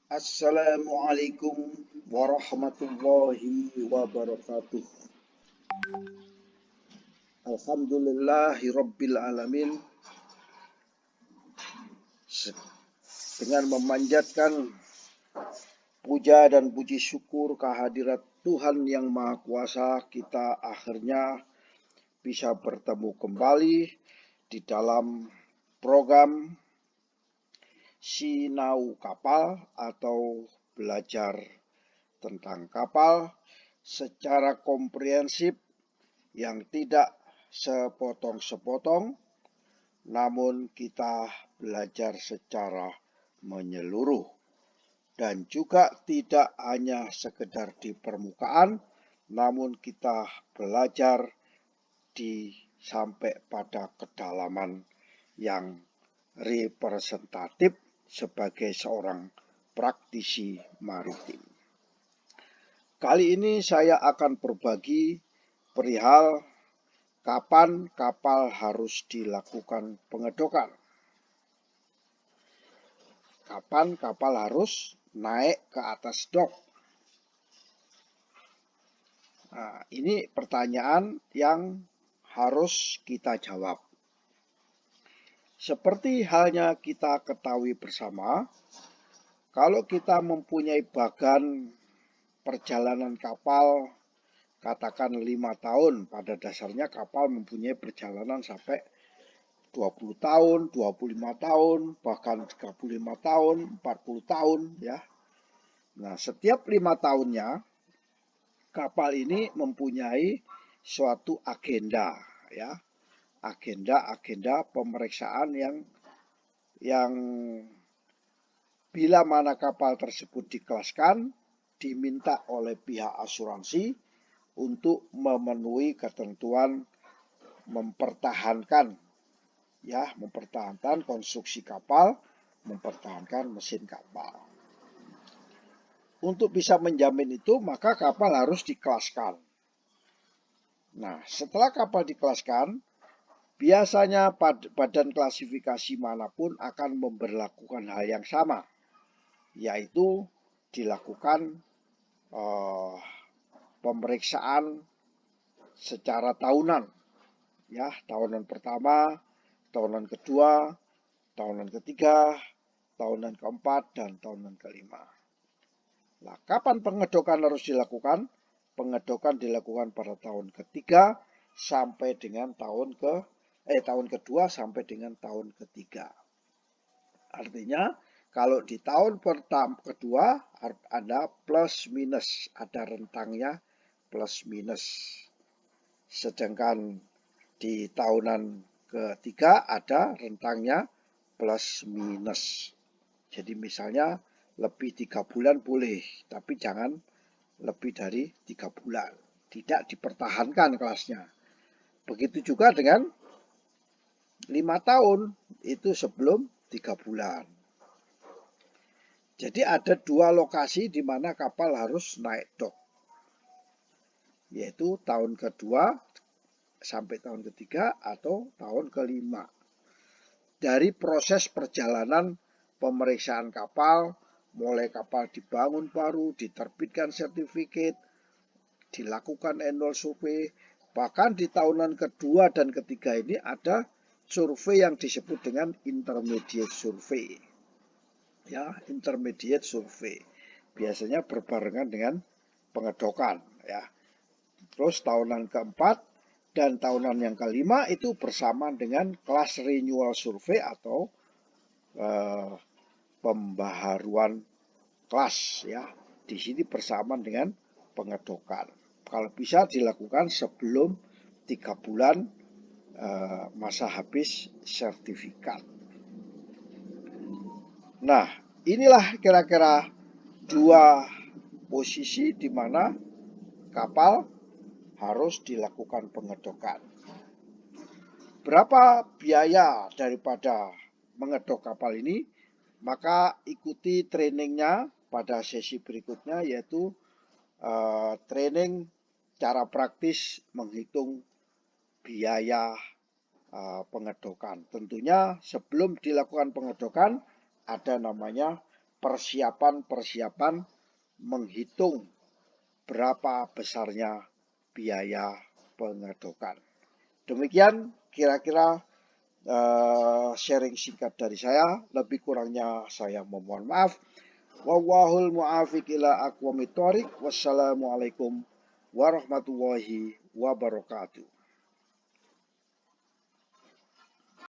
Assalamualaikum warahmatullahi wabarakatuh. Alhamdulillahirabbil alamin. Dengan memanjatkan puja dan puji syukur kehadirat Tuhan yang Maha Kuasa, kita akhirnya bisa bertemu kembali di dalam program Sinau Kapal atau belajar tentang kapal secara komprehensif yang tidak sepotong-sepotong, namun kita belajar secara menyeluruh dan juga tidak hanya sekedar di permukaan, namun kita belajar sampai pada kedalaman yang representatif sebagai seorang praktisi maritim. Kali ini saya akan berbagi perihal kapan kapal harus dilakukan pengedokan. Kapan kapal harus naik ke atas dok? Nah, ini pertanyaan yang harus kita jawab. Seperti halnya kita ketahui bersama, kalau kita mempunyai bagan perjalanan kapal, katakan 5 tahun, pada dasarnya kapal mempunyai perjalanan sampai 20 tahun, 25 tahun, bahkan 35 tahun, 40 tahun ya. Nah, setiap 5 tahunnya kapal ini mempunyai suatu agenda ya. Agenda pemeriksaan yang bila mana kapal tersebut dikelaskan, diminta oleh pihak asuransi untuk memenuhi ketentuan mempertahankan konstruksi kapal, mempertahankan mesin kapal. Untuk bisa menjamin itu, maka kapal harus dikelaskan. Nah, setelah kapal dikelaskan, biasanya badan klasifikasi manapun akan memberlakukan hal yang sama, yaitu dilakukan pemeriksaan secara tahunan. Ya, tahunan pertama, tahunan kedua, tahunan ketiga, tahunan keempat, dan tahunan kelima. Nah, kapan pengedokan harus dilakukan? Pengedokan dilakukan pada tahun ketiga sampai dengan tahun kedua sampai dengan tahun ketiga. Artinya, kalau di tahun kedua ada plus minus, ada rentangnya plus minus. Sedangkan di tahunan ketiga ada rentangnya plus minus. Jadi misalnya lebih 3 bulan boleh, tapi jangan lebih dari 3 bulan. Tidak dipertahankan kelasnya. Begitu juga dengan 5 tahun, itu sebelum 3 bulan. Jadi ada 2 lokasi di mana kapal harus naik dok, yaitu tahun kedua sampai tahun ketiga atau tahun kelima. Dari proses perjalanan pemeriksaan kapal, mulai kapal dibangun baru, diterbitkan sertifikat, dilakukan annual survey, bahkan di tahunan kedua dan ketiga ini ada survei yang disebut dengan intermediate survey. Ya, intermediate survey. Biasanya berbarengan dengan pengedokan ya. Terus tahunan keempat dan tahunan yang kelima itu bersamaan dengan kelas renewal survey atau pembaharuan kelas ya. Di sini bersamaan dengan pengedokan. Kalau bisa dilakukan sebelum 3 bulan masa habis sertifikat. Nah, inilah kira-kira 2 posisi di mana kapal harus dilakukan pengedokan. Berapa biaya daripada mengedok kapal ini? Maka ikuti trainingnya pada sesi berikutnya, yaitu training cara praktis menghitung biaya pengedokan. Tentunya sebelum dilakukan pengedokan ada namanya persiapan menghitung berapa besarnya biaya pengedokan. Demikian kira-kira sharing singkat dari saya. Lebih kurangnya saya memohon maaf. Wallahul mu'afiq ila aqwamit thoriq. Wassalamualaikum warahmatullahi wabarakatuh.